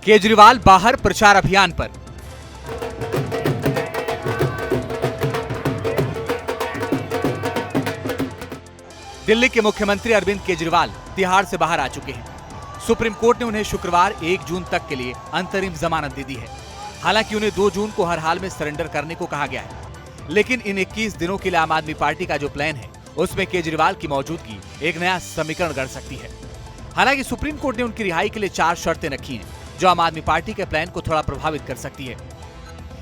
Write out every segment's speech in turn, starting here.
केजरीवाल बाहर प्रचार अभियान पर। दिल्ली के मुख्यमंत्री अरविंद केजरीवाल तिहाड़ से बाहर आ चुके हैं। सुप्रीम कोर्ट ने उन्हें शुक्रवार 1 जून तक के लिए अंतरिम जमानत दे दी है। हालांकि उन्हें 2 जून को हर हाल में सरेंडर करने को कहा गया है, लेकिन इन 21 दिनों के लिए आम आदमी पार्टी का जो प्लान है उसमें केजरीवाल की मौजूदगी एक नया समीकरण गढ़ सकती है। हालांकि सुप्रीम कोर्ट ने उनकी रिहाई के लिए 4 शर्तें रखी हैं जो आम आदमी पार्टी के प्लान को थोड़ा प्रभावित कर सकती है।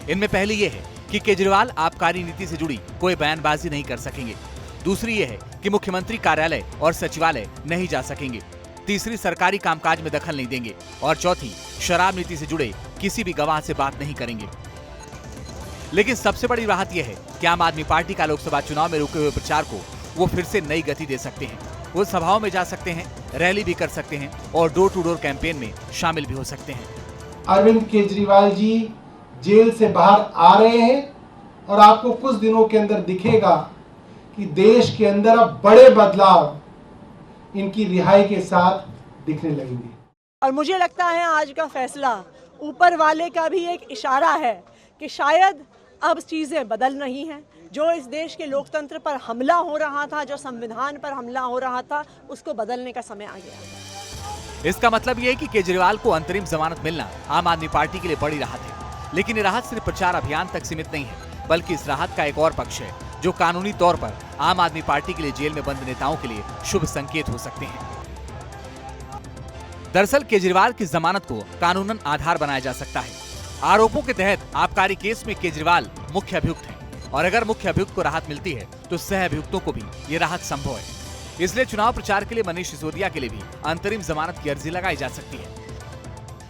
इनमें पहली यह है कि केजरीवाल आबकारी नीति से जुड़ी कोई बयानबाजी नहीं कर सकेंगे। दूसरी यह है कि मुख्यमंत्री कार्यालय और सचिवालय नहीं जा सकेंगे। तीसरी, सरकारी कामकाज में दखल नहीं देंगे। और चौथी, शराब नीति से जुड़े किसी भी गवाह से बात नहीं करेंगे। लेकिन सबसे बड़ी राहत यह है कि आम आदमी पार्टी का लोकसभा चुनाव में रुके हुए प्रचार को वो फिर से नई गति दे सकते हैं। वो सभाओं में जा सकते हैं, रैली भी कर सकते हैं और डोर टू डोर कैंपेन में शामिल भी हो सकते हैं। अरविंद केजरीवाल जी जेल से बाहर आ रहे हैं और आपको कुछ दिनों के अंदर दिखेगा कि देश के अंदर अब बड़े बदलाव इनकी रिहाई के साथ दिखने लगेंगे। और मुझे लगता है आज का फैसला ऊपर वाले का भी एक इशारा है कि शायद अब चीजें बदल रही हैं। जो इस देश के लोकतंत्र पर हमला हो रहा था, जो संविधान पर हमला हो रहा था, उसको बदलने का समय आ गया। इसका मतलब यह है कि केजरीवाल को अंतरिम जमानत मिलना आम आदमी पार्टी के लिए बड़ी राहत है। लेकिन ये राहत सिर्फ प्रचार अभियान तक सीमित नहीं है, बल्कि इस राहत का एक और पक्ष है जो कानूनी तौर पर आम आदमी पार्टी के लिए जेल में बंद नेताओं के लिए शुभ संकेत हो सकते हैं। दरअसल केजरीवाल की जमानत को कानूनन आधार बनाया जा सकता है। आरोपों के तहत आबकारी केस में केजरीवाल मुख्य अभियुक्त हैं और अगर मुख्य अभियुक्त को राहत मिलती है तो सह अभियुक्तों को भी ये राहत संभव है। इसलिए चुनाव प्रचार के लिए मनीष सिसोदिया के लिए भी अंतरिम जमानत की अर्जी लगाई जा सकती है।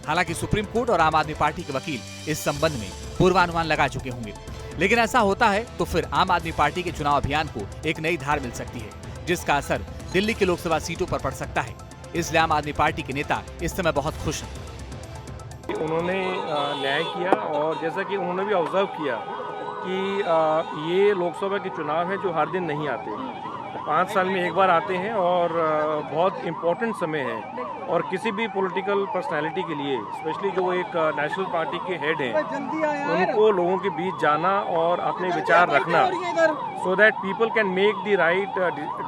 हालांकि सुप्रीम कोर्ट और आम आदमी पार्टी के वकील इस संबंध में पूर्वानुमान लगा चुके होंगे, लेकिन ऐसा होता है तो फिर आम आदमी पार्टी के चुनाव अभियान को एक नई धार मिल सकती है, जिसका असर दिल्ली की लोकसभा सीटों पर पड़ सकता है। इसलिए आम आदमी पार्टी के नेता इस समय बहुत खुश हैं। उन्होंने न्याय किया और जैसा कि उन्होंने भी ऑब्जर्व किया कि ये लोकसभा के चुनाव है जो हर दिन नहीं आते, 5 साल में एक बार आते हैं और बहुत इम्पोर्टेंट समय है। और किसी भी पॉलिटिकल पर्सनालिटी के लिए, स्पेशली जो एक नेशनल पार्टी के हेड हैं, उनको लोगों के बीच जाना और अपने विचार रखना, so that people can make the right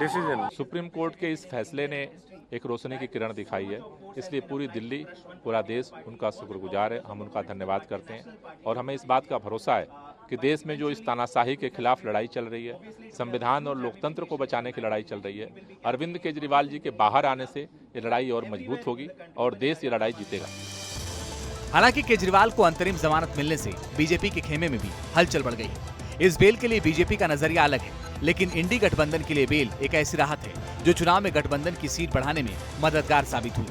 decision. Supreme court के इस फैसले ने एक रोशनी की किरण दिखाई है, इसलिए पूरी दिल्ली, पूरा देश उनका शुक्रगुजार है। हम उनका धन्यवाद करते हैं और हमें इस बात का भरोसा है कि देश में जो इस तानाशाही के खिलाफ लड़ाई चल रही है, संविधान और लोकतंत्र को बचाने की लड़ाई चल रही है, अरविंद केजरीवाल जी के बाहर आने से ये लड़ाई और मजबूत होगी और देश ये लड़ाई जीतेगा। हालांकि केजरीवाल को अंतरिम जमानत मिलने से बीजेपी के खेमे में भी हलचल बढ़ गई है। इस बेल के लिए बीजेपी का नजरिया अलग है, लेकिन इंडी गठबंधन के लिए बेल एक ऐसी राहत है जो चुनाव में गठबंधन की सीट बढ़ाने में मददगार साबित हुई।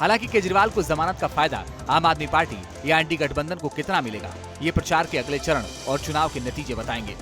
हालांकि केजरीवाल को जमानत का फायदा आम आदमी पार्टी या इंडी गठबंधन को कितना मिलेगा, ये प्रचार के अगले चरण और चुनाव के नतीजे बताएंगे।